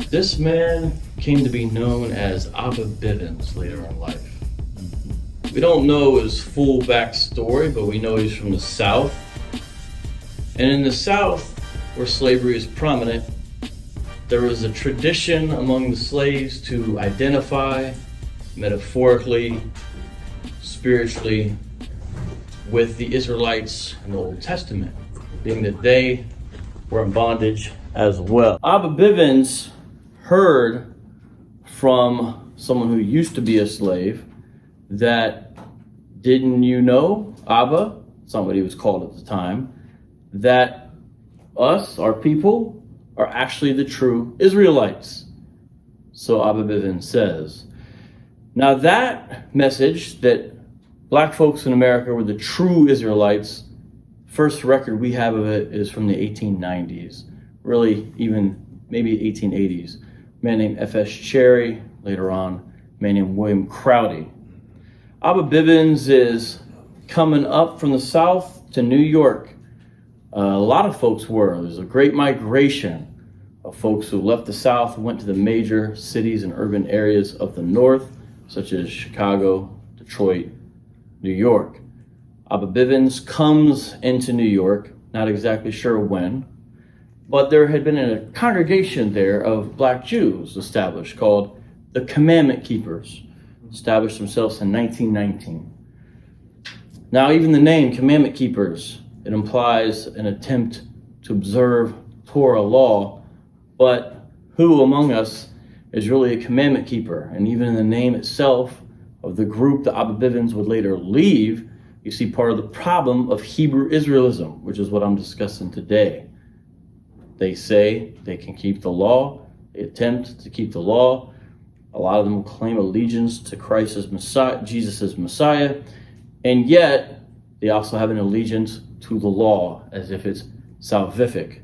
This man came to be known as Abba Bivens later in life. We don't know his full backstory, but we know he's from the South. And in the South, where slavery is prominent, there was a tradition among the slaves to identify metaphorically, spiritually, with the Israelites in the Old Testament, being that they were in bondage as well. Abba Bivens heard from someone who used to be a slave that, didn't you know, Abba, somebody was called at the time, that us, our people, are actually the true Israelites. So Abba Bivens says. Now that message that black folks in America were the true Israelites, first record we have of it is from the 1890s, really even maybe 1880s. A man named F.S. Cherry, later on, a man named William Crowdy. Abba Bivens is coming up from the South to New York. A lot of folks were. There's a great migration of folks who left the South and went to the major cities and urban areas of the North, such as Chicago, Detroit, New York. Abba Bivens comes into New York, not exactly sure when, but there had been a congregation there of black Jews established called the Commandment Keepers, established themselves in 1919. Now, even the name Commandment Keepers, it implies an attempt to observe Torah law, but who among us is really a commandment keeper? And even in the name itself of the group that Abba Bivens would later leave, you see part of the problem of Hebrew Israelism, which is what I'm discussing today. They say they can keep the law, they attempt to keep the law. A lot of them claim allegiance to Christ as Messiah, Jesus as Messiah, and yet they also have an allegiance to the law as if it's salvific.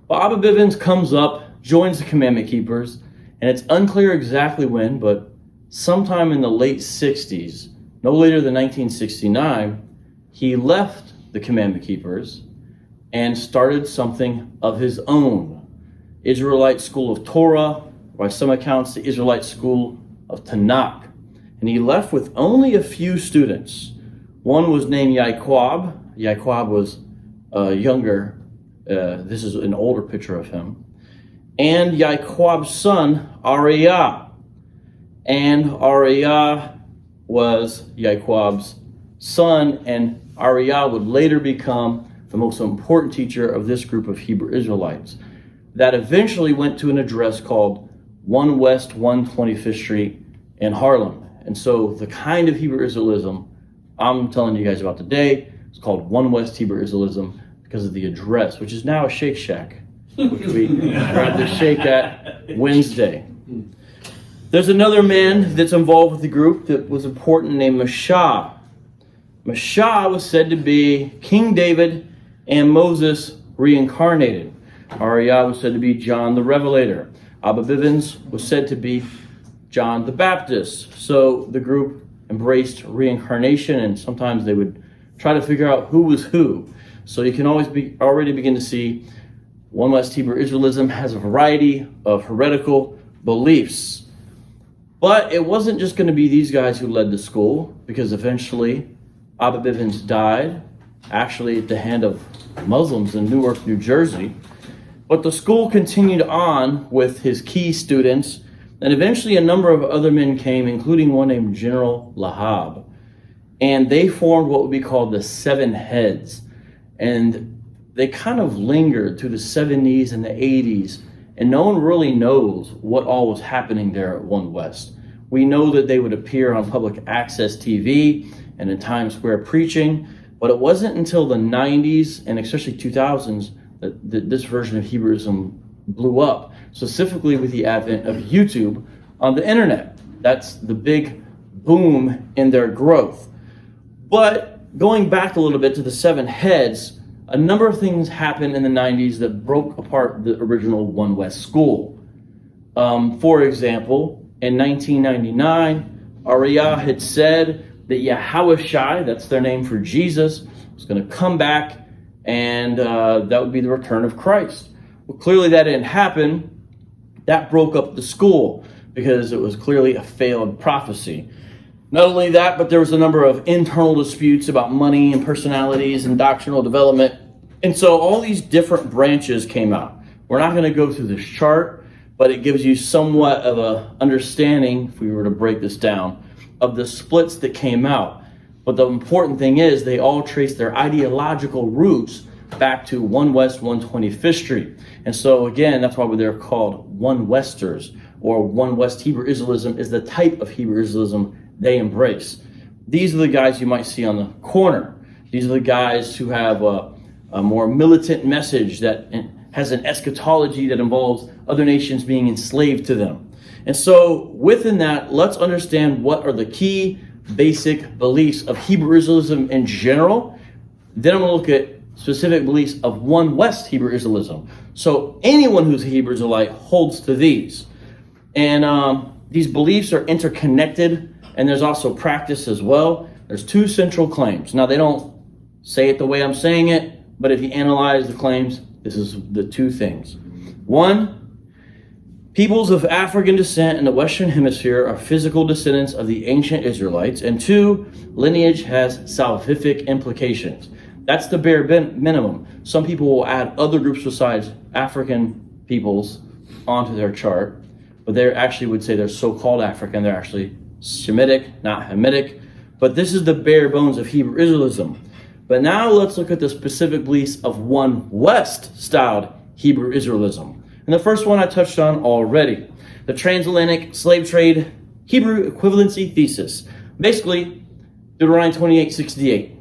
Well, Abba Bivens comes up, joins the Commandment Keepers, and it's unclear exactly when, but sometime in the late 60s, no later than 1969, he left the Commandment Keepers and started something of his own. Israelite School of Torah, by some accounts, the Israelite School of Tanakh. And he left with only a few students. One was named Yaquab. Yaquab was younger. This is an older picture of him. And Yaquab's son, Ariah. And Ariah was Yaquab's son, and Ariah would later become the most important teacher of this group of Hebrew Israelites. That eventually went to an address called 1 West 125th Street in Harlem. And so the kind of Hebrew Israelism I'm telling you guys about today is called 1 West Hebrew Israelism because of the address, which is now a Shake Shack, which we grabbed the shake at Wednesday. There's another man that's involved with the group that was important named Mashah. Mashah was said to be King David and Moses reincarnated. Ariah was said to be John the Revelator. Abba Bivens was said to be John the Baptist. So the group embraced reincarnation, and sometimes they would try to figure out who was who. So you can already begin to see 1 West Hebrew Israelism has a variety of heretical beliefs. But it wasn't just going to be these guys who led the school, because eventually Abba Bivens died, actually at the hand of Muslims in Newark, New Jersey. But the school continued on with his key students, and eventually a number of other men came, including one named General Lahab. And they formed what would be called the Seven Heads. And they kind of lingered through the 70s and the 80s, and no one really knows what all was happening there at 1 West. We know that they would appear on public access TV and in Times Square preaching, but it wasn't until the 90s and especially 2000s that this version of Hebrewism blew up, specifically with the advent of YouTube on the internet. That's the big boom in their growth. But going back a little bit to the Seven Heads, a number of things happened in the 90s that broke apart the original 1 West school. For example, in 1999, Ariah had said that Yahushua, that's their name for Jesus, was going to come back, and that would be the return of Christ. Well, clearly that didn't happen. That broke up the school because it was clearly a failed prophecy. Not only that, but there was a number of internal disputes about money and personalities and doctrinal development. And so all these different branches came out. We're not going to go through this chart, but it gives you somewhat of a understanding, if we were to break this down, of the splits that came out. But the important thing is they all trace their ideological roots back to 1 West 125th Street. And so again, that's why they're called One Westers, or One West Hebrew Israelism is the type of Hebrew Israelism they embrace. These are the guys you might see on the corner. These are the guys who have a more militant message that has an eschatology that involves other nations being enslaved to them. And so within that, let's understand what are the key basic beliefs of Hebrew Israelism in general. Then I'm going to look at specific beliefs of One West Hebrew Israelism. So anyone who's a Hebrew Israelite holds to these. And these beliefs are interconnected, and there's also practice as well. There's two central claims. Now, they don't say it the way I'm saying it, but if you analyze the claims, this is the two things. One, peoples of African descent in the Western Hemisphere are physical descendants of the ancient Israelites. And two, lineage has salvific implications. That's the bare minimum. Some people will add other groups besides African peoples onto their chart, but they actually would say they're so-called African. They're actually Semitic, not Hamitic. But this is the bare bones of Hebrew Israelism. But now let's look at the specific beliefs of One West styled Hebrew Israelism. And the first one I touched on already, the transatlantic slave trade Hebrew equivalency thesis. Basically, Deuteronomy 28:68.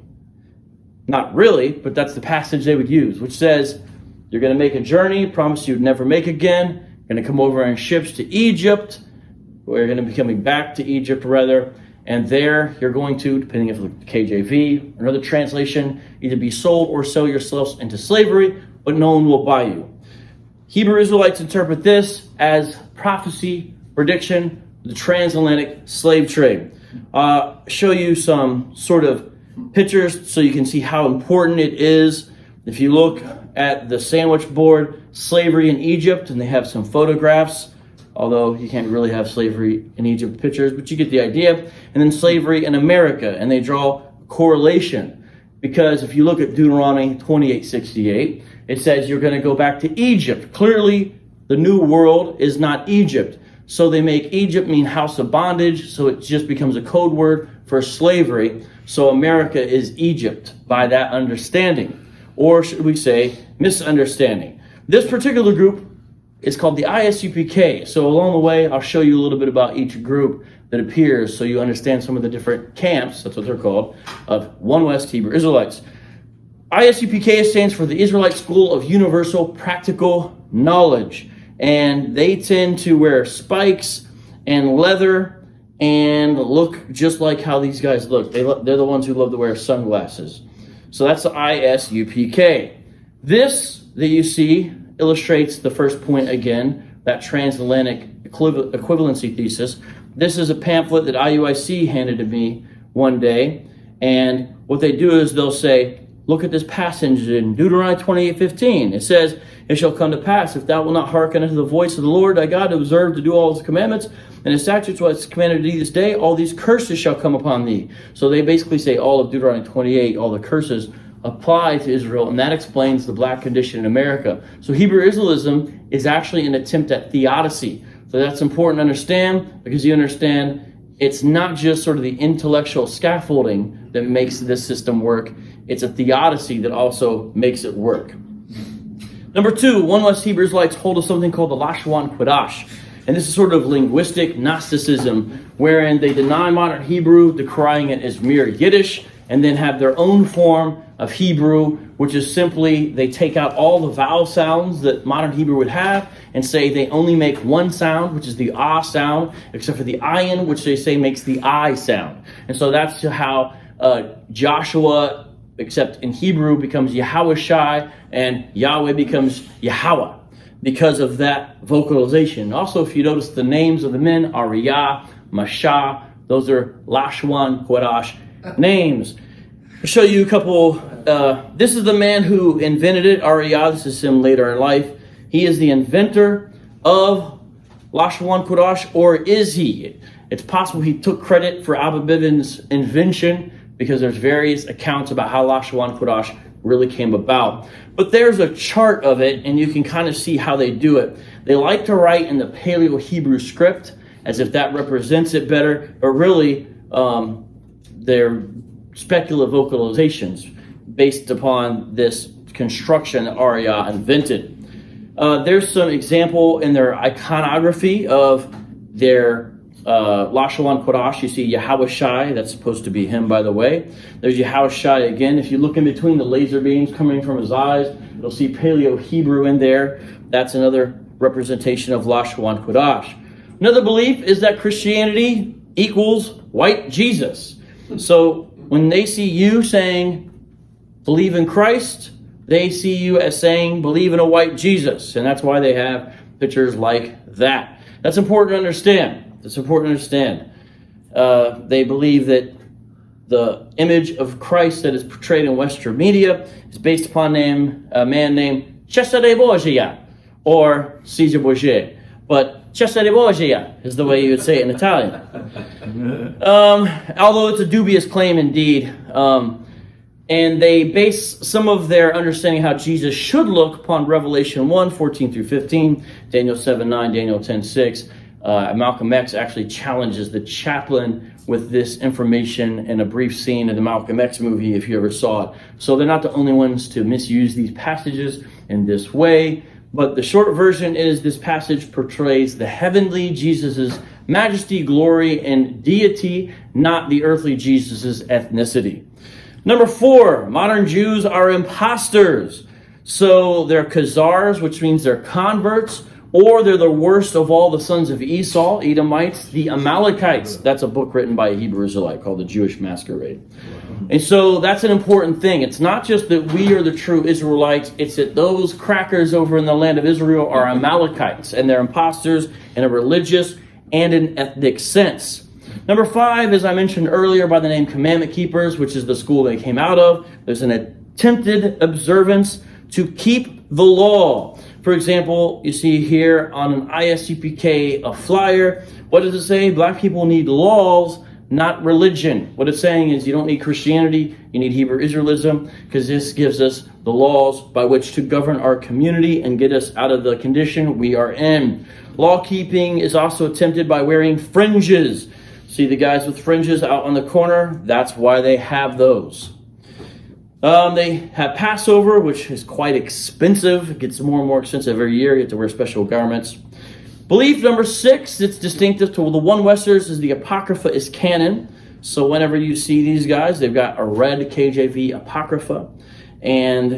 Not really, but that's the passage they would use, which says, you're going to make a journey, promise you'd never make again. You're going to come over in ships to Egypt. We're going to be coming back to Egypt, rather. And there you're going to, depending if it's KJV, another translation, either be sold or sell yourselves into slavery, but no one will buy you. Hebrew Israelites interpret this as prophecy, prediction, the transatlantic slave trade. Show you some sort of pictures so you can see how important it is. If you look at the sandwich board, slavery in Egypt, and they have some photographs, although you can't really have slavery in Egypt pictures, but you get the idea. And then slavery in America, and they draw a correlation. Because if you look at Deuteronomy 28:68, it says you're going to go back to Egypt. Clearly, the new world is not Egypt. So they make Egypt mean house of bondage, so it just becomes a code word for slavery. So America is Egypt by that understanding. Or should we say, misunderstanding. This particular group is called the ISUPK. So along the way, I'll show you a little bit about each group that appears so you understand some of the different camps, that's what they're called, of One West Hebrew Israelites. ISUPK stands for the Israelite School of Universal Practical Knowledge. And they tend to wear spikes and leather and look just like how these guys look. They're the ones who love to wear sunglasses. So that's the ISUPK. This that you see illustrates the first point again, that transatlantic equivalency thesis. This is a pamphlet that IUIC handed to me one day. And what they do is they'll say, look at this passage in Deuteronomy 28:15. It says, it shall come to pass, if thou wilt not hearken unto the voice of the Lord thy God, to observe to do all his commandments, and his statutes what is commanded thee this day, all these curses shall come upon thee. So they basically say all of Deuteronomy 28, all the curses apply to Israel, and that explains the black condition in America. So Hebrew Israelism is actually an attempt at theodicy. So that's important to understand, because you understand it's not just sort of the intellectual scaffolding that makes this system work. It's a theodicy that also makes it work. Number two, One West Hebrew Israelites hold to something called the Lashon Kodash. And this is sort of linguistic Gnosticism, wherein they deny modern Hebrew, decrying it as mere Yiddish, and then have their own form of Hebrew, which is simply they take out all the vowel sounds that modern Hebrew would have and say they only make one sound, which is the ah sound, except for the ayin, which they say makes the I sound. And so that's how Joshua, except in Hebrew, becomes Yahweh and Yahweh becomes Yahweh because of that vocalization. Also, if you notice, the names of the men are Riyah, Mashah. Those are Lashon Kodash names. I'll show you a couple. This is the man who invented it, Ariyah. This is him later in life. He is the inventor of Lashawan Kodash, or is he? It's possible he took credit for Abba Bivens' invention, because there's various accounts about how Lashawan Kodash really came about. But there's a chart of it, and you can kind of see how they do it. They like to write in the Paleo-Hebrew script, as if that represents it better, but really they're speculative vocalizations based upon this construction that Arya invented. There's some example in their iconography of their Lashawan Kodash. You see Yahweh Shai, that's supposed to be him, by the way. There's Yahweh Shai again. If you look in between the laser beams coming from his eyes, you'll see Paleo-Hebrew in there. That's another representation of Lashawan Kodash. Another belief is that Christianity equals white Jesus. So when they see you saying, believe in Christ, they see you as saying, believe in a white Jesus. And that's why they have pictures like that. That's important to understand. They believe that the image of Christ that is portrayed in Western media is based upon a man named Cesare Borgia, or Caesar Borgia. But Cesare Borgia is the way you would say it in Italian. Although it's a dubious claim indeed. And they base some of their understanding how Jesus should look upon Revelation 1, 14 through 15, Daniel 7, 9, Daniel 10, 6. Malcolm X actually challenges the chaplain with this information in a brief scene in the Malcolm X movie, if you ever saw it. So they're not the only ones to misuse these passages in this way. But the short version is this passage portrays the heavenly Jesus' majesty, glory, and deity, not the earthly Jesus' ethnicity. Number 4, modern Jews are imposters. So they're Khazars, which means they're converts, or they're the worst of all the sons of Esau, Edomites, the Amalekites. That's a book written by a Hebrew Israelite called The Jewish Masquerade. And so that's an important thing. It's not just that we are the true Israelites, it's that those crackers over in the land of Israel are Amalekites, and they're imposters in a religious and an ethnic sense. Number 5, as I mentioned earlier, by the name Commandment Keepers, which is the school they came out of. There's an attempted observance to keep the law. For example, you see here on an ISUPK a flyer. What does it say? Black people need laws, not religion. What it's saying is you don't need Christianity, you need Hebrew Israelism, because this gives us the laws by which to govern our community and get us out of the condition we are in. Law keeping is also attempted by wearing fringes. See the guys with fringes out on the corner? That's why they have those. They have Passover, which is quite expensive. It gets more and more expensive every year. You have to wear special garments. Belief number 6, it's distinctive to the one Westers, is the Apocrypha is canon. So whenever you see these guys, they've got a red KJV Apocrypha. And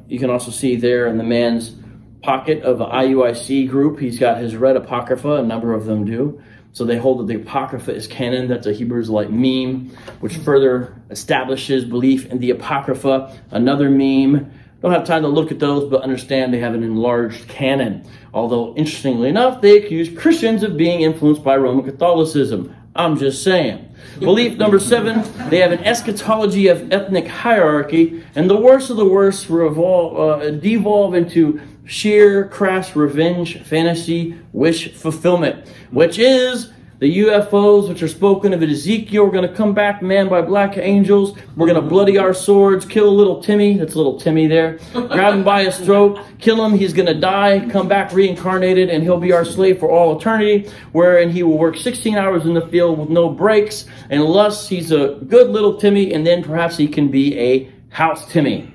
you can also see there in the man's pocket of the IUIC group, he's got his red Apocrypha. A number of them do. So they hold that the Apocrypha is canon. That's a Hebrew Israelite meme, which further establishes belief in the Apocrypha. Another meme. Don't have time to look at those, but understand they have an enlarged canon. Although, interestingly enough, they accuse Christians of being influenced by Roman Catholicism. I'm just saying. Belief number 7, they have an eschatology of ethnic hierarchy, and the worst of the worst devolve into sheer, crass revenge, fantasy, wish fulfillment, which is the UFOs, which are spoken of in Ezekiel. We're going to come back manned by black angels. We're going to bloody our swords, kill little Timmy. That's little Timmy there. Grab him by his throat, kill him. He's going to die, come back reincarnated, and he'll be our slave for all eternity, wherein he will work 16 hours in the field with no breaks, unless he's a good little Timmy, and then perhaps he can be a house Timmy.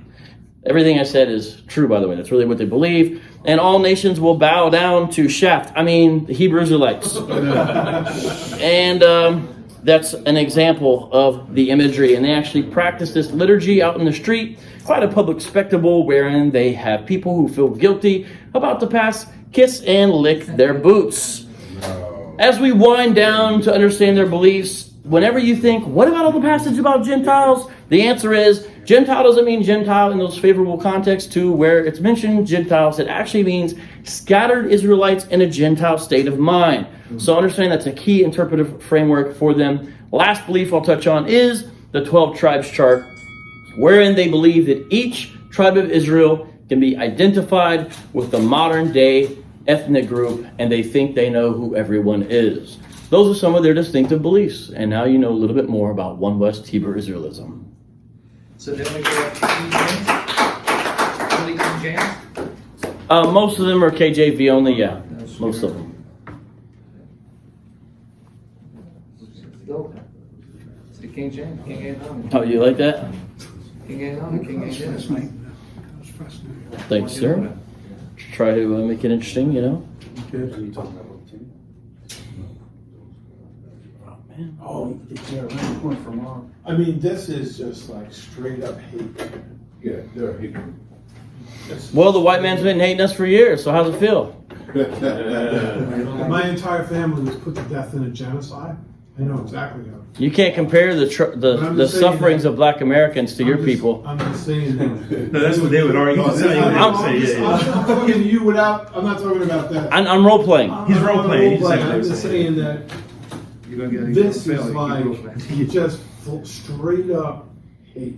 Everything I said is true, by the way. That's really what they believe. And all nations will bow down to the Hebrew Israelites. And that's an example of the imagery. And they actually practice this liturgy out in the street. Quite a public spectacle wherein they have people who feel guilty about to pass, kiss, and lick their boots. As we wind down to understand their beliefs, whenever you think, what about all the passage about Gentiles? The answer is, Gentile doesn't mean Gentile in those favorable contexts to where it's mentioned Gentiles. It actually means scattered Israelites in a Gentile state of mind. So understand that's a key interpretive framework for them. Last belief I'll touch on is the 12 tribes chart, wherein they believe that each tribe of Israel can be identified with the modern day ethnic group, and they think they know who everyone is. Those are some of their distinctive beliefs, and now you know a little bit more about One West Hebrew Israelism. So they only go up to King James? Only King James? Most of them are KJV only, yeah. Most of them. Go. It's the King James. King ain't on Oh, you like that? King ain't on King ain't in. Thanks, sir. Try to make it interesting, you know? Oh, yeah, around the corner from mom. I mean, this is just like straight up hate. Yeah, they're hating. Well, the white man's been hating us for years, so how's it feel? My entire family was put to death in a genocide. I know exactly how. You can't compare the sufferings of black Americans to your people. I'm just saying that. No, that's what they would argue. I'm talking to you without. I'm not talking about that. I'm role playing. He's role playing. I'm just saying that You're gonna get this is like just straight up hate.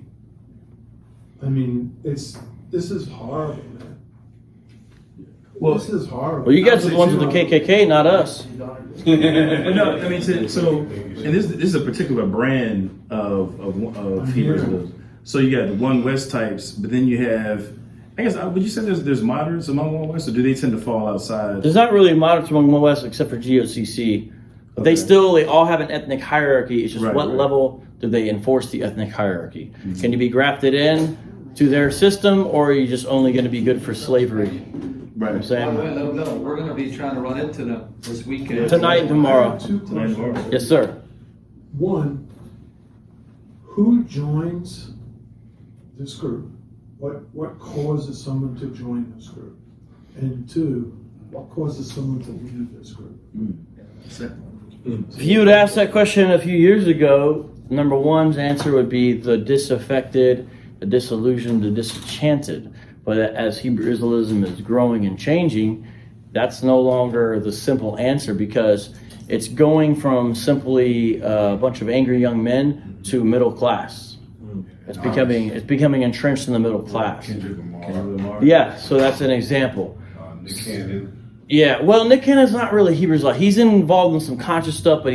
I mean, this is horrible, man. Well, this is horrible. Well, you guys are the ones with the KKK, not us. no, I mean, so and this is a particular brand of Hebrews. So you got the One West types, but then you have, I guess, would you say there's moderates among One West, or do they tend to fall outside? There's not really moderates among One West except for GOCC. But they all have an ethnic hierarchy. It's just what level do they enforce the ethnic hierarchy? Mm-hmm. Can you be grafted in to their system, or are you just only going to be good for slavery? Right. I'm saying? No, we're going to be trying to run into them this weekend. Tonight and tomorrow. Two questions. Yes, sir. One, who joins this group? What causes someone to join this group? And two, what causes someone to leave this group? If you would ask that question a few years ago, number one's answer would be the disaffected, the disillusioned, the disenchanted. But as Hebrew Israelism is growing and changing, that's no longer the simple answer, because it's going from simply a bunch of angry young men to middle class. It's becoming entrenched in the middle class. Yeah, so that's an example. Nick Cannon. Yeah, well, Nick Cannon's not really a Hebrew Israelite. He's involved in some conscious stuff, but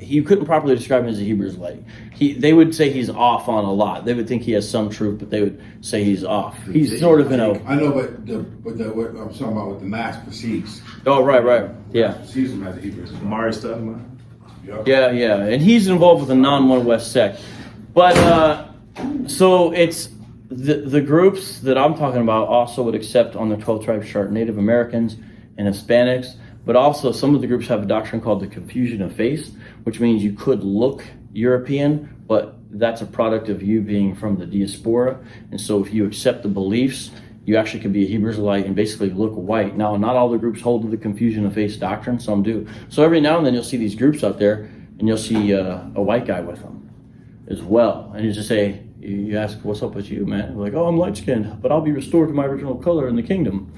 you couldn't properly describe him as a Hebrew Israelite. They would say he's off on a lot. They would think he has some truth, but they would say he's off. He's sort of in a... I know, but what I'm talking about what the mass perceives. Oh, right, yeah. Perceives him as a Hebrew. Mari stuff, man. Yeah, and he's involved with the non-One West sect. But, so it's... The groups that I'm talking about also would accept on the 12 tribes chart Native Americans and Hispanics, but also some of the groups have a doctrine called the confusion of faith, which means you could look European, but that's a product of you being from the diaspora. And so if you accept the beliefs, you actually could be a Hebrew Israelite and basically look white. Now, not all the groups hold to the confusion of faith doctrine, some do. So every now and then you'll see these groups out there, and you'll see a white guy with them as well. And you just say, you ask, what's up with you, man? They're like, oh, I'm light-skinned, but I'll be restored to my original color in the kingdom.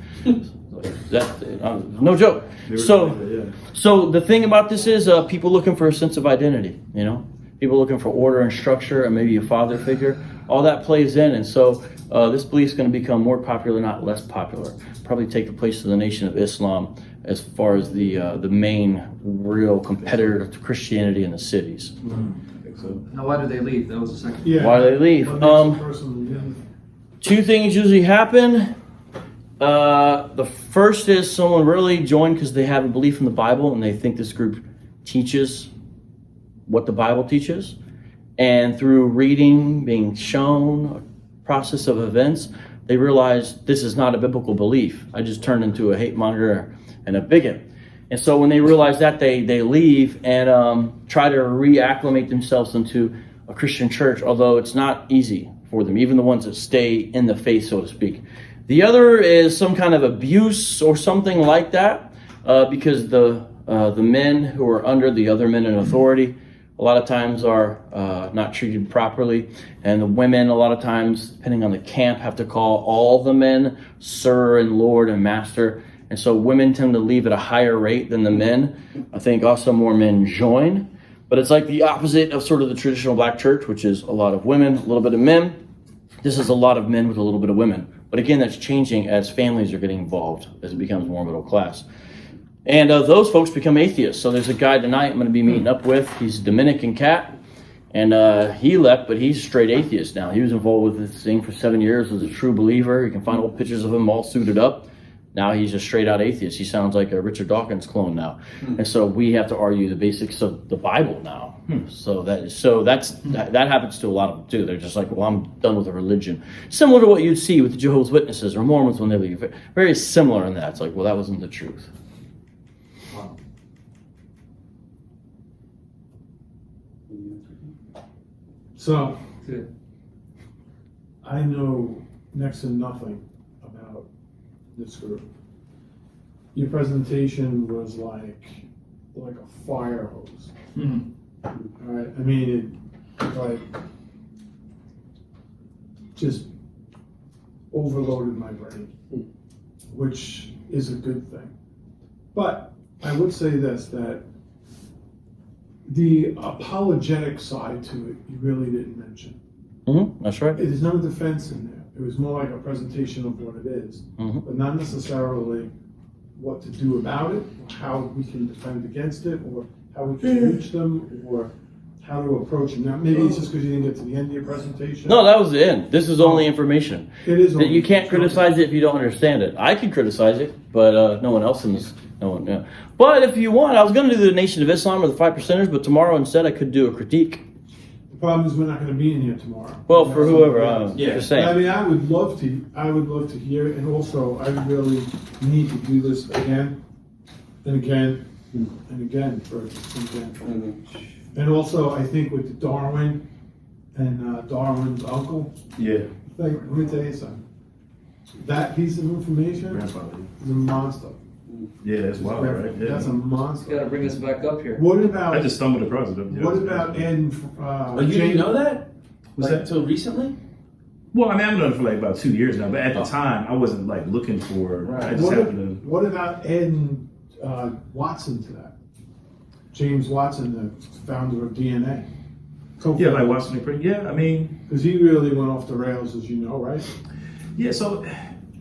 No joke. So the thing about this is people looking for a sense of identity, you know? People looking for order and structure and maybe a father figure. All that plays in. And so this belief is going to become more popular, not less popular. Probably take the place of the Nation of Islam as far as the main real competitor to Christianity in the cities. Now, why do they leave? That was the second. Yeah. Why do they leave? Two things usually happen. The first is someone really joined because they have a belief in the Bible and they think this group teaches what the Bible teaches. And through reading, being shown, a process of events, they realize this is not a biblical belief. I just turned into a hate monger and a bigot. And so when they realize that, they leave and try to reacclimate themselves into a Christian church, although it's not easy for them, even the ones that stay in the faith, so to speak. The other is some kind of abuse or something like that, because the men who are under the other men in authority a lot of times are not treated properly, and the women a lot of times, depending on the camp, have to call all the men sir and lord and master. And so women tend to leave at a higher rate than the men. I think also more men join. But it's like the opposite of sort of the traditional black church, which is a lot of women, a little bit of men. This is a lot of men with a little bit of women, But again, that's changing as families are getting involved, as it becomes more middle class. And those folks become atheists. So there's a guy tonight I'm going to be meeting up with. He's a Dominican cat. And he left, but he's a straight atheist now. He was involved with this thing for 7 years, was a true believer. You can find old pictures of him all suited up. Now he's a straight out atheist. He sounds like a Richard Dawkins clone now. And so we have to argue the basics of the Bible now. So that happens to a lot of them too. They're just like, well, I'm done with the religion. Similar to what you'd see with the Jehovah's Witnesses or Mormons when they leave. Very similar in that. It's like, well, that wasn't the truth. So, Good. I know next to nothing about this group. Your presentation was like a fire hose. All right, I mean, it like just overloaded my brain, which is a good thing. But I would say this, that the apologetic side to it, you really didn't mention. That's right. There's no defense in there. It was more like a presentation of what it is, but not necessarily what to do about it, or how we can defend against it, or how we can reach them, or how to approach them. Now, maybe it's just because you didn't get to the end of your presentation. No, that was the end. This is only information. It is only You can't information. criticize it if you don't understand it. I can criticize it, but no one else in this. No one. Yeah. But if you want, I was going to do the Nation of Islam or the 5%ers, but tomorrow instead I could do a critique. The problem is we're not going to be in here tomorrow. Well, for whoever, Yeah. just But I saying. mean, I would love to hear it, and also I really need to do this again and again and again for again. And also, I think with Darwin and Darwin's uncle, Yeah. like, let me tell you something. That piece of information Grandfather. is a monster. Yeah, that's wild, right? Yeah. That's a You monster. gotta bring us back up here. What about I just stumbled across it. what about adding? Oh, you didn't know that? Was that until recently? Well, I mean, I've known it for like about 2 years now, but at the time, I wasn't like looking for. Right. I just What, happened to. what about adding Watson to that? James Watson, the founder of DNA. Yeah, like Watson and Crick. Yeah, I mean, Because he really went off the rails, as you know, right? yeah. So it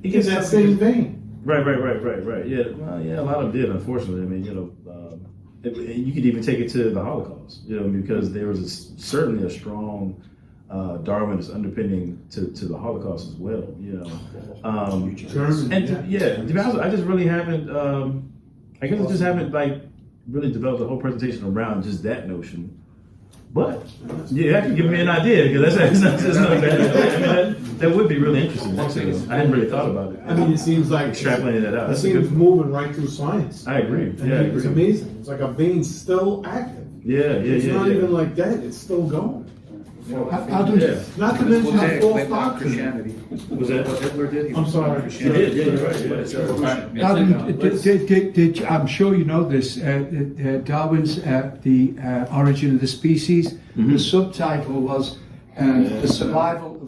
In gets that tough same because- vein. Right. Yeah, well, yeah, a lot of them did, unfortunately. I mean, you could even take it to the Holocaust, because there was certainly a strong Darwinist underpinning to the Holocaust as well, German, And to be honest, I just really haven't. I guess I just haven't like really developed a whole presentation around just that notion. But you have to give me an idea because that's not bad. That would be really interesting. Actually. I hadn't really thought about it. I mean, it seems like Extrapolating that out. It That's a seems good. moving right through science. I agree. And Yeah, I it's agree. amazing. It's like a vein still active. It's not Yeah. even like dead. It's still going. How do Yeah. Not to mention Well, false explain about doctrine. Christianity. Was that? What Hitler did. He I'm was sorry. about It Christianity. did. Yeah, you're right. Yeah. I'm sure you know this. Darwin's The Origin of the Species. The subtitle was The Survival